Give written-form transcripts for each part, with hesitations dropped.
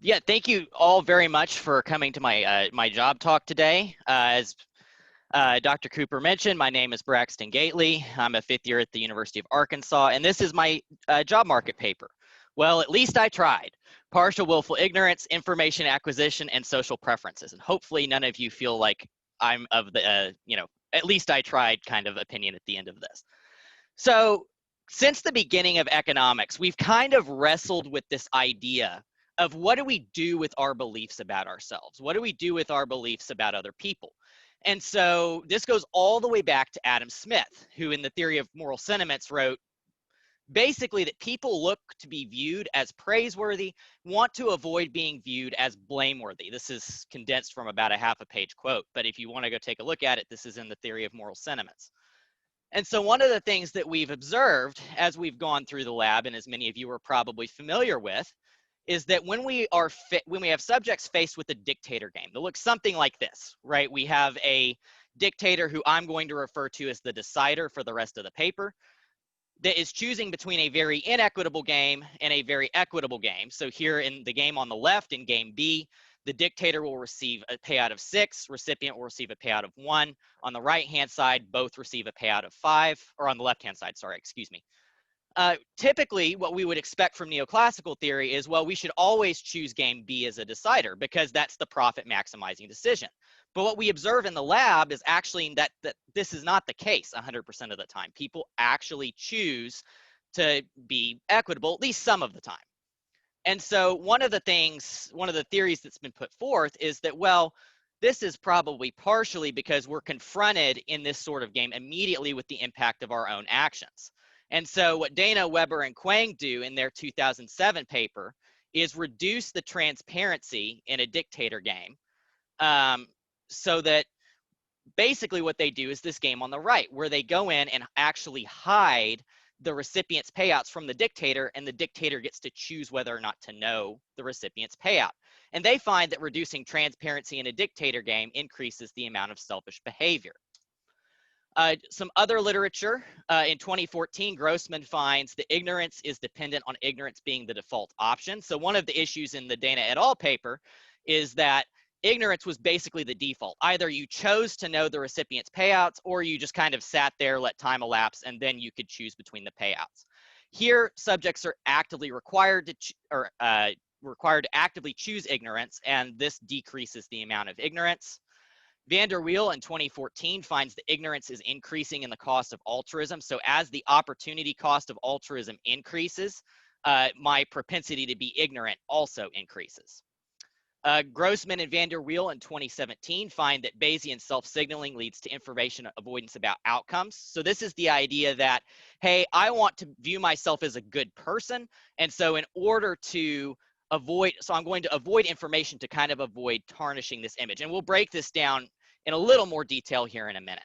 Yeah, thank you all very much for coming to my my job talk today. As Dr. Cooper mentioned, my name is Braxton Gately. I'm a fifth year at the University of Arkansas, and this is my job market paper. Well, at least I tried. Partial willful ignorance, information acquisition, and social preferences. And hopefully none of you feel like I'm of the, at least I tried kind of opinion at the end of this. So since the beginning of economics, we've kind of wrestled with this idea of what do we do with our beliefs about ourselves? What do we do with our beliefs about other people? And so this goes all the way back to Adam Smith, who in the theory of moral sentiments wrote basically that people look to be viewed as praiseworthy, want to avoid being viewed as blameworthy. This is condensed from about a half a page quote, but if you want to go take a look at it, this is in the theory of moral sentiments. And so one of the things that we've observed as we've gone through the lab, and as many of you are probably familiar with, is that when we have subjects faced with a dictator game that looks something like this, right? We have a dictator who I'm going to refer to as the decider for the rest of the paper, that is choosing between a very inequitable game and a very equitable game. So here in the game on the left, in game B, the dictator will receive a payout of 6, recipient will receive a payout of 1. On the right-hand side, both receive a payout of 5, or on the left-hand side, sorry, excuse me. Typically, what we would expect from neoclassical theory is, well, we should always choose game B as a decider because that's the profit maximizing decision. But what we observe in the lab is actually that this is not the case 100% of the time. People actually choose to be equitable, at least some of the time. And so one of the theories that's been put forth is that, well, this is probably partially because we're confronted in this sort of game immediately with the impact of our own actions. And so what Dana, Weber, and Quang do in their 2007 paper is reduce the transparency in a dictator game, so that basically what they do is this game on the right, where they go in and actually hide the recipient's payouts from the dictator, and the dictator gets to choose whether or not to know the recipient's payout. And they find that reducing transparency in a dictator game increases the amount of selfish behavior. Some other literature, in 2014, Grossman finds that ignorance is dependent on ignorance being the default option. So one of the issues in the Dana et al. Paper is that ignorance was basically the default. Either you chose to know the recipient's payouts, or you just kind of sat there, let time elapse, and then you could choose between the payouts. Here, subjects are actively required to actively choose ignorance, and this decreases the amount of ignorance. Van der Wiel in 2014 finds that ignorance is increasing in the cost of altruism. So as the opportunity cost of altruism increases, my propensity to be ignorant also increases. Grossman and Van der Wiel in 2017 find that Bayesian self-signaling leads to information avoidance about outcomes. So this is the idea that, hey, I want to view myself as a good person. And so in order to I'm going to avoid information to kind of avoid tarnishing this image. And we'll break this down in a little more detail here in a minute.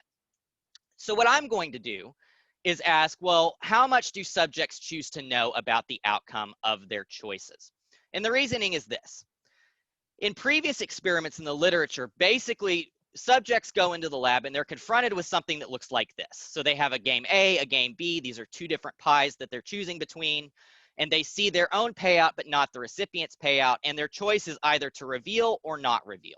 So what I'm going to do is ask, well, how much do subjects choose to know about the outcome of their choices? And the reasoning is this. In previous experiments in the literature, basically subjects go into the lab and they're confronted with something that looks like this. So they have a game A, a game B. These are two different pies that they're choosing between. And they see their own payout, but not the recipient's payout. And their choice is either to reveal or not reveal.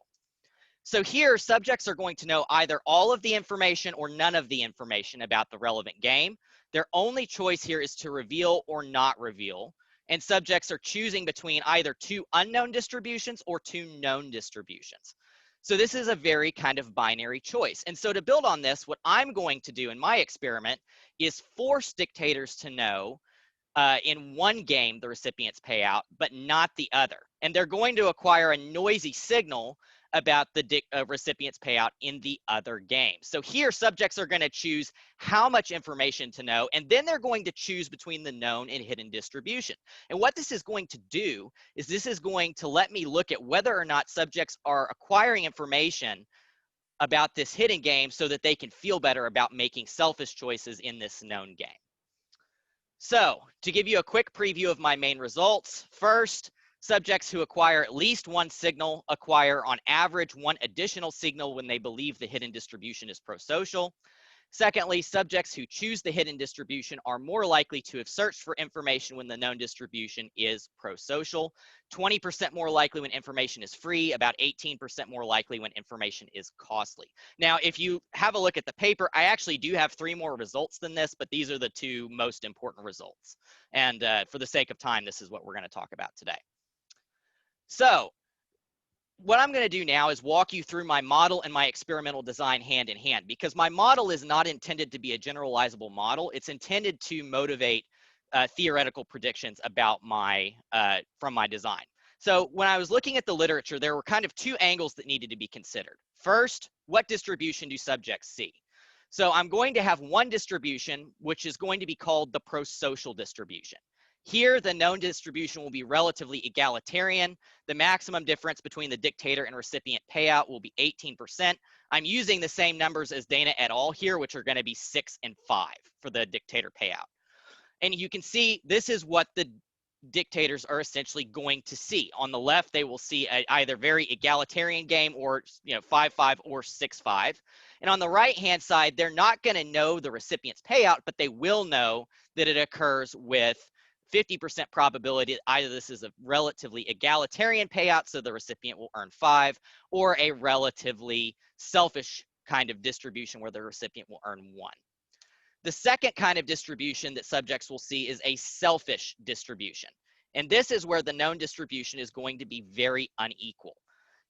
So here, subjects are going to know either all of the information or none of the information about the relevant game. Their only choice here is to reveal or not reveal. And subjects are choosing between either two unknown distributions or two known distributions. So this is a very kind of binary choice. And so to build on this, what I'm going to do in my experiment is force dictators to know in one game the recipient's payout, but not the other. And they're going to acquire a noisy signal about the recipient's payout in the other game. So here, subjects are going to choose how much information to know, and then they're going to choose between the known and hidden distribution. And what this is going to do is this is going to let me look at whether or not subjects are acquiring information about this hidden game so that they can feel better about making selfish choices in this known game. So to give you a quick preview of my main results, first, subjects who acquire at least one signal acquire on average one additional signal when they believe the hidden distribution is prosocial. Secondly, subjects who choose the hidden distribution are more likely to have searched for information when the known distribution is prosocial. 20% more likely when information is free, about 18% more likely when information is costly. Now, if you have a look at the paper, I actually do have 3 more results than this, but these are the 2 most important results. And for the sake of time, this is what we're going to talk about today. So, what I'm going to do now is walk you through my model and my experimental design hand in hand, because my model is not intended to be a generalizable model. It's intended to motivate theoretical predictions about from my design. So when I was looking at the literature, there were kind of 2 angles that needed to be considered. First, what distribution do subjects see? So I'm going to have one distribution, which is going to be called the prosocial distribution. Here, the known distribution will be relatively egalitarian. The maximum difference between the dictator and recipient payout will be 18%. I'm using the same numbers as Dana et al. Here, which are going to be 6 and 5 for the dictator payout. And you can see this is what the dictators are essentially going to see. On the left, they will see either very egalitarian game, or 5-5 or 6-5. And on the right-hand side, they're not going to know the recipient's payout, but they will know that it occurs with 50% probability that either this is a relatively egalitarian payout, so the recipient will earn 5, or a relatively selfish kind of distribution where the recipient will earn 1. The second kind of distribution that subjects will see is a selfish distribution. And this is where the known distribution is going to be very unequal.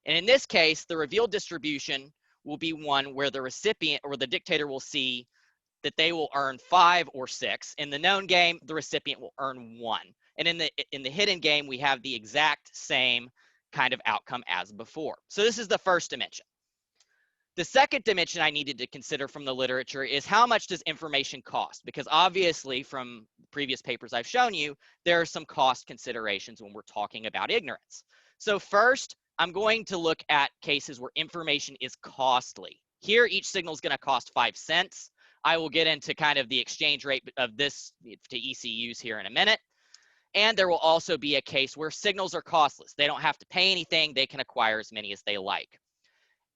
And in this case, the revealed distribution will be one where the recipient or the dictator will see that they will earn 5 or 6. In the known game, the recipient will earn 1. And in the hidden game, we have the exact same kind of outcome as before. So this is the first dimension. The second dimension I needed to consider from the literature is how much does information cost? Because obviously from previous papers I've shown you, there are some cost considerations when we're talking about ignorance. So first, I'm going to look at cases where information is costly. Here, each signal is going to cost 5 cents. I will get into kind of the exchange rate of this to ECUs here in a minute. And there will also be a case where signals are costless. They don't have to pay anything. They can acquire as many as they like.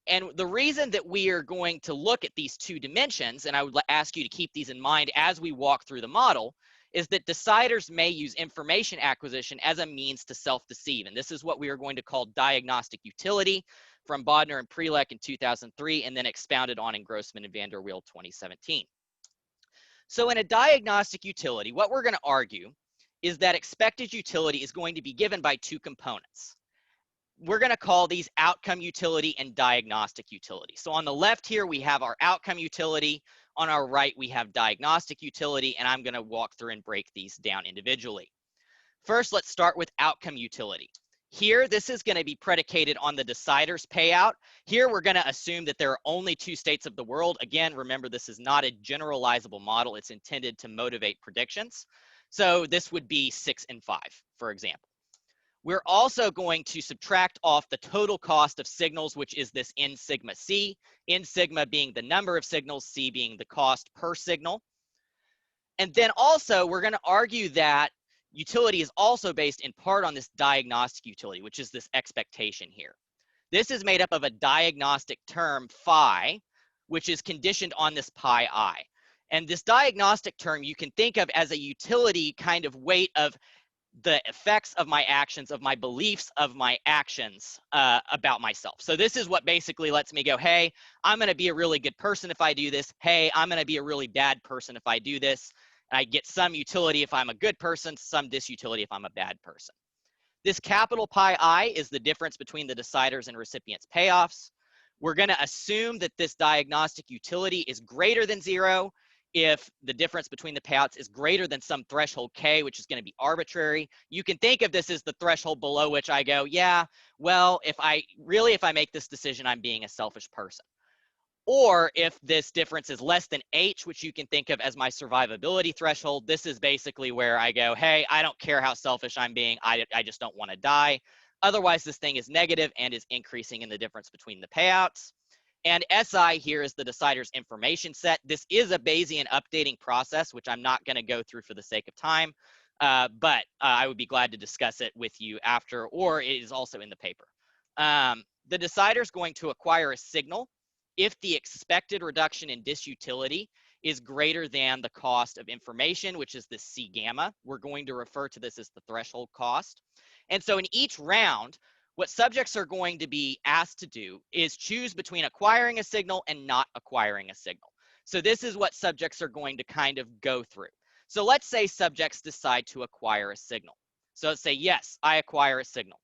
And the reason that we are going to look at these 2 dimensions, and I would ask you to keep these in mind as we walk through the model, is that deciders may use information acquisition as a means to self-deceive. And this is what we are going to call diagnostic utility, from Bodner and Prelek in 2003, and then expounded on in Grossman and van der Wiel 2017. So in a diagnostic utility, what we're going to argue is that expected utility is going to be given by 2 components. We're going to call these outcome utility and diagnostic utility. So on the left here, we have our outcome utility. On our right, we have diagnostic utility, and I'm going to walk through and break these down individually. First, let's start with outcome utility. Here, this is going to be predicated on the decider's payout. Here, we're going to assume that there are only 2 states of the world. Again, remember, this is not a generalizable model. It's intended to motivate predictions. So this would be 6 and 5, for example. We're also going to subtract off the total cost of signals, which is this n sigma c, n sigma being the number of signals, c being the cost per signal. And then also, we're going to argue that utility is also based in part on this diagnostic utility, which is this expectation here. This is made up of a diagnostic term, phi, which is conditioned on this pi I. And this diagnostic term you can think of as a utility kind of weight of the effects of my actions, of my beliefs, of my actions about myself. So this is what basically lets me go, hey, I'm going to be a really good person if I do this. Hey, I'm going to be a really bad person if I do this. And I get some utility if I'm a good person, some disutility if I'm a bad person. This capital pi I is the difference between the deciders and recipients' payoffs. We're going to assume that this diagnostic utility is greater than 0 if the difference between the payouts is greater than some threshold k, which is going to be arbitrary. You can think of this as the threshold below which I go, yeah, well, if I make this decision, I'm being a selfish person. Or if this difference is less than h, which you can think of as my survivability threshold, this is basically where I go, hey, I don't care how selfish I'm being, I just don't want to die. Otherwise, this thing is negative and is increasing in the difference between the payouts. And SI here is the decider's information set. This is a Bayesian updating process, which I'm not going to go through for the sake of time, but I would be glad to discuss it with you after, or it is also in the paper. The decider is going to acquire a signal if the expected reduction in disutility is greater than the cost of information, which is the C gamma. We're going to refer to this as the threshold cost. And so in each round, what subjects are going to be asked to do is choose between acquiring a signal and not acquiring a signal. So this is what subjects are going to kind of go through. So let's say subjects decide to acquire a signal. So let's say, yes, I acquire a signal.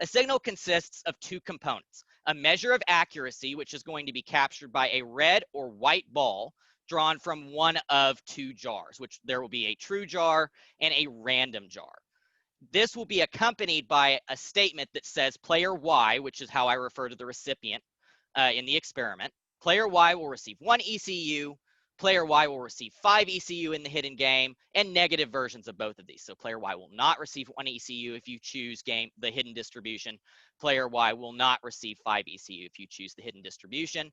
A signal consists of two components: a measure of accuracy, which is going to be captured by a red or white ball drawn from one of two jars, which there will be a true jar and a random jar. This will be accompanied by a statement that says player Y, which is how I refer to the recipient in the experiment. Player Y will receive 1 ECU, player Y will receive 5 ECU in the hidden game, and negative versions of both of these. So player Y will not receive 1 ECU if you choose the hidden distribution. Player Y will not receive 5 ECU if you choose the hidden distribution.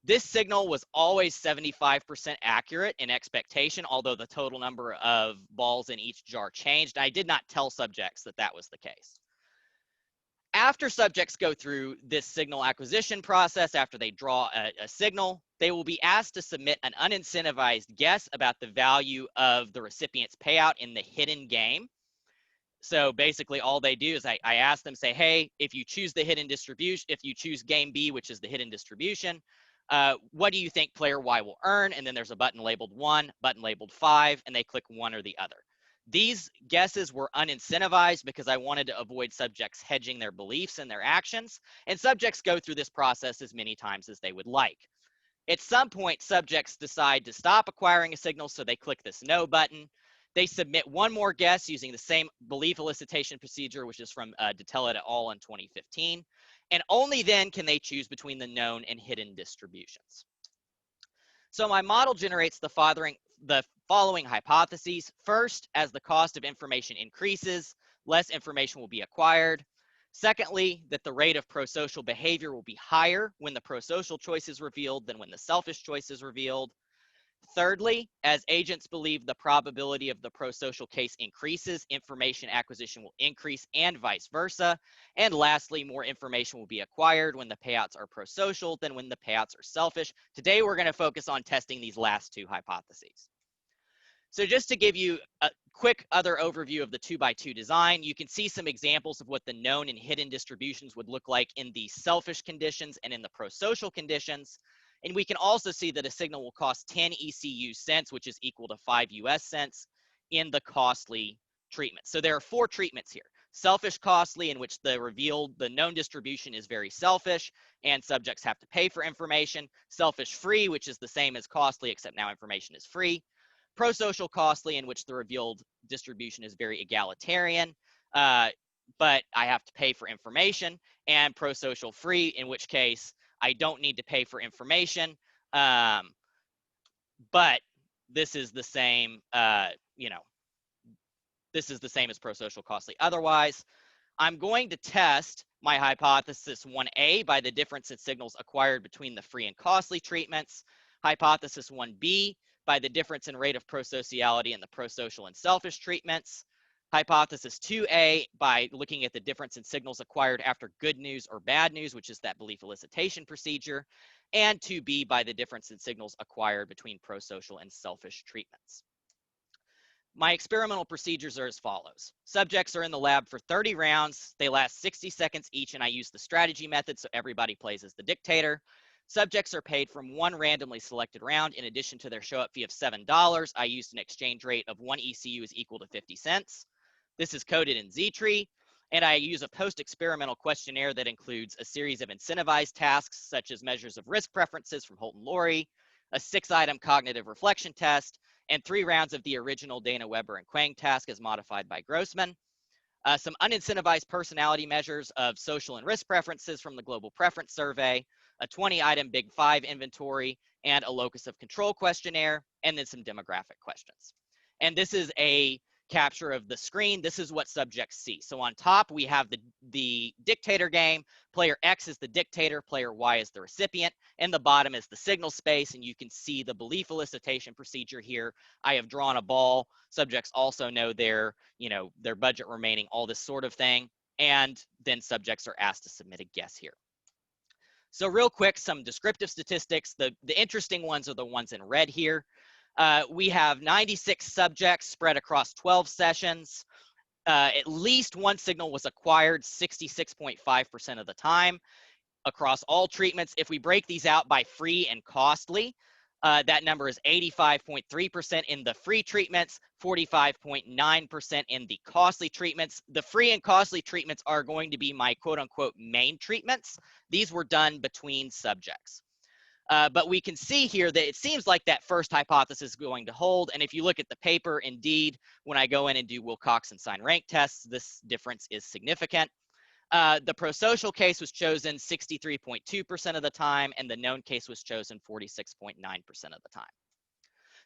This signal was always 75% accurate in expectation, although the total number of balls in each jar changed. I did not tell subjects that that was the case. After subjects go through this signal acquisition process, after they draw a signal, they will be asked to submit an unincentivized guess about the value of the recipient's payout in the hidden game. So basically all they do is I ask them, say, hey, if you choose the hidden distribution, if you choose game B, which is the hidden distribution, what do you think player Y will earn? And then there's a button labeled 1, button labeled 5, and they click one or the other. These guesses were unincentivized because I wanted to avoid subjects hedging their beliefs and their actions, and subjects go through this process as many times as they would like. At some point, subjects decide to stop acquiring a signal, so they click this no button. They submit one more guess using the same belief elicitation procedure, which is from Detella et al. In 2015. And only then can they choose between the known and hidden distributions. So my model generates the following hypotheses. First, as the cost of information increases, less information will be acquired. Secondly, that the rate of prosocial behavior will be higher when the prosocial choice is revealed than when the selfish choice is revealed. Thirdly, as agents believe the probability of the prosocial case increases, information acquisition will increase and vice versa. And lastly, more information will be acquired when the payouts are prosocial than when the payouts are selfish. Today, we're going to focus on testing these last two hypotheses. So just to give you a quick other overview of the 2x2 design, you can see some examples of what the known and hidden distributions would look like in the selfish conditions and in the prosocial conditions. And we can also see that a signal will cost 10 ECU cents, which is equal to 5 US cents in the costly treatment. So there are 4 treatments here. Selfish costly, in which the known distribution is very selfish and subjects have to pay for information. Selfish free, which is the same as costly, except now information is free. Prosocial costly, in which the revealed distribution is very egalitarian, but I have to pay for information. And prosocial free, in which case I don't need to pay for information, but this is the same, this is the same as prosocial costly. Otherwise, I'm going to test my hypothesis 1A by the difference in signals acquired between the free and costly treatments. Hypothesis 1B by the difference in rate of prosociality in the prosocial and selfish treatments. Hypothesis 2A by looking at the difference in signals acquired after good news or bad news, which is that belief elicitation procedure. And 2B by the difference in signals acquired between prosocial and selfish treatments. My experimental procedures are as follows. Subjects are in the lab for 30 rounds. They last 60 seconds each, and I use the strategy method, so everybody plays as the dictator. Subjects are paid from one randomly selected round. In addition to their show-up fee of $7, I used an exchange rate of 1 ECU is equal to 50 cents. This is coded in Z-tree, and I use a post-experimental questionnaire that includes a series of incentivized tasks, such as measures of risk preferences from Holt and Laurie, a 6-item cognitive reflection test, and 3 rounds of the original Dana Weber and Quang task as modified by Grossman. Some unincentivized personality measures of social and risk preferences from the Global Preference Survey, a 20-item Big 5 inventory, and a locus of control questionnaire, and then some demographic questions. And this is a capture of the screen. This is what subjects see. So on top, we have the dictator game. Player X is the dictator, player Y is the recipient, and the bottom is the signal space, and you can see the belief elicitation procedure here. I have drawn a ball. Subjects also know their budget remaining, all this sort of thing, and then subjects are asked to submit a guess here. So real quick, some descriptive statistics. The interesting ones are the ones in red here. We have 96 subjects spread across 12 sessions. At least one signal was acquired 66.5% of the time across all treatments. If we break these out by free and costly, that number is 85.3% in the free treatments, 45.9% in the costly treatments. The free and costly treatments are going to be my quote unquote main treatments. These were done between subjects. But we can see here that it seems like that first hypothesis is going to hold. And if you look at the paper, indeed, when I go in and do Wilcoxon sign rank tests, this difference is significant. The prosocial case was chosen 63.2% of the time, and the known case was chosen 46.9% of the time.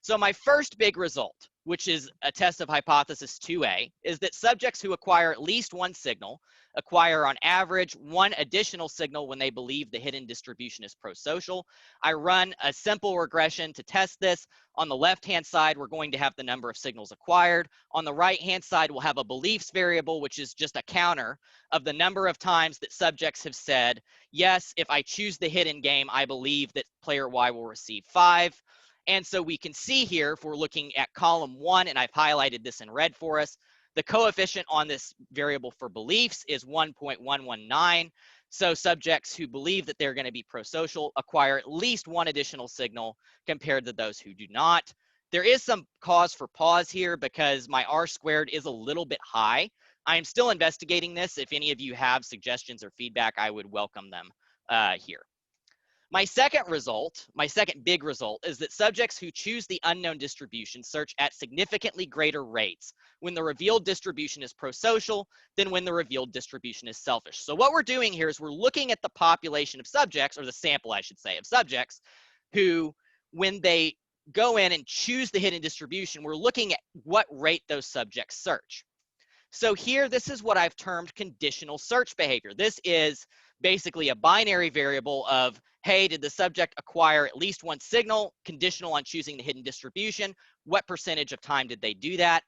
So my first big result, which is a test of hypothesis 2A, is that subjects who acquire at least one signal acquire on average one additional signal when they believe the hidden distribution is prosocial. I run a simple regression to test this. On the left-hand side, we're going to have the number of signals acquired. On the right-hand side, we'll have a beliefs variable, which is just a counter of the number of times that subjects have said, yes, if I choose the hidden game, I believe that player Y will receive 5. And so we can see here, if we're looking at column 1, and I've highlighted this in red for us, the coefficient on this variable for beliefs is 1.119. So subjects who believe that they're going to be prosocial acquire at least one additional signal compared to those who do not. There is some cause for pause here because my R squared is a little bit high. I am still investigating this. If any of you have suggestions or feedback, I would welcome them here. My second big result, is that subjects who choose the unknown distribution search at significantly greater rates when the revealed distribution is prosocial than when the revealed distribution is selfish. So what we're doing here is we're looking at the population of subjects, or the sample, I should say, of subjects who, when they go in and choose the hidden distribution, we're looking at what rate those subjects search. So here, this is what I've termed conditional search behavior. This is basically a binary variable of, hey, did the subject acquire at least one signal, conditional on choosing the hidden distribution? What percentage of time did they do that?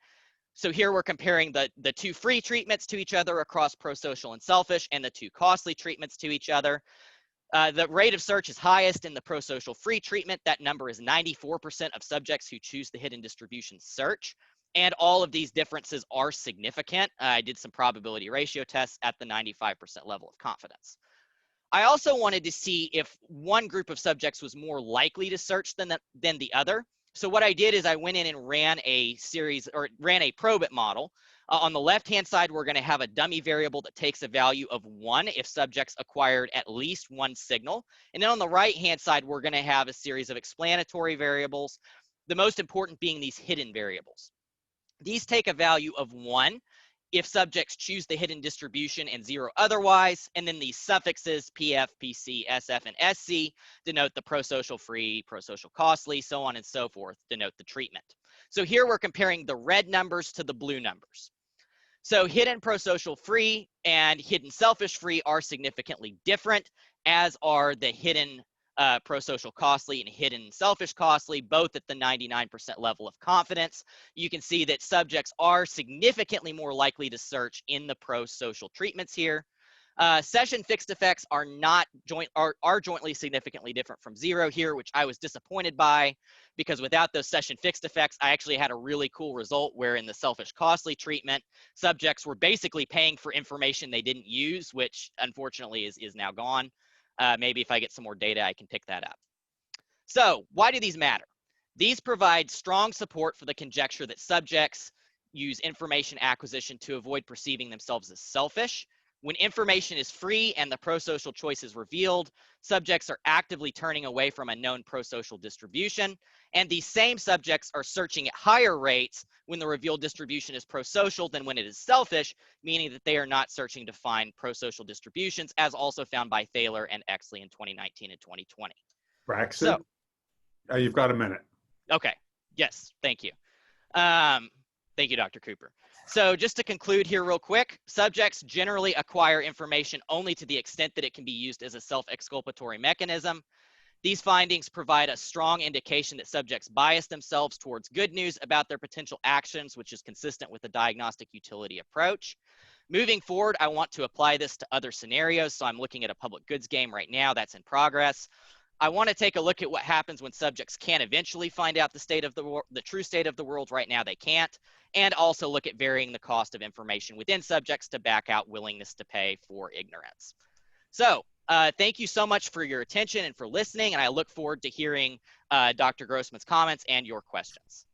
So here we're comparing the two free treatments to each other across prosocial and selfish, and the two costly treatments to each other. The rate of search is highest in the prosocial free treatment. That number is 94% of subjects who choose the hidden distribution search. And all of these differences are significant. I did some probability ratio tests at the 95% level of confidence. I also wanted to see if one group of subjects was more likely to search than the other. So what I did is I went in and ran a probit model. On the left-hand side, we're going to have a dummy variable that takes a value of 1 if subjects acquired at least one signal. And then on the right-hand side, we're going to have a series of explanatory variables, the most important being these hidden variables. These take a value of 1 if subjects choose the hidden distribution and 0 otherwise, and then these suffixes PF, PC, SF, and SC denote the prosocial free, prosocial costly, so on and so forth, denote the treatment. So here we're comparing the red numbers to the blue numbers. So hidden prosocial free and hidden selfish free are significantly different, as are the hidden prosocial costly and hidden selfish costly, both at the 99% level of confidence. You can see that subjects are significantly more likely to search in the prosocial treatments here. Session fixed effects are jointly significantly different from 0 here, which I was disappointed by, because without those session fixed effects, I actually had a really cool result where in the selfish costly treatment, subjects were basically paying for information they didn't use, which unfortunately is now gone. Maybe if I get some more data, I can pick that up. So why do these matter? These provide strong support for the conjecture that subjects use information acquisition to avoid perceiving themselves as selfish. When information is free and the prosocial choice is revealed, subjects are actively turning away from a known prosocial distribution, and these same subjects are searching at higher rates when the revealed distribution is prosocial than when it is selfish, meaning that they are not searching to find prosocial distributions, as also found by Thaler and Exley in 2019 and 2020. Braxton, you've got a minute. Okay, yes, thank you. Thank you, Dr. Cooper. So just to conclude here real quick, subjects generally acquire information only to the extent that it can be used as a self-exculpatory mechanism. These findings provide a strong indication that subjects bias themselves towards good news about their potential actions, which is consistent with the diagnostic utility approach. Moving forward, I want to apply this to other scenarios. So I'm looking at a public goods game right now that's in progress. I want to take a look at what happens when subjects can eventually find out the true state of the world. Right now, they can't. And also look at varying the cost of information within subjects to back out willingness to pay for ignorance. So thank you so much for your attention and for listening. And I look forward to hearing Dr. Grossman's comments and your questions.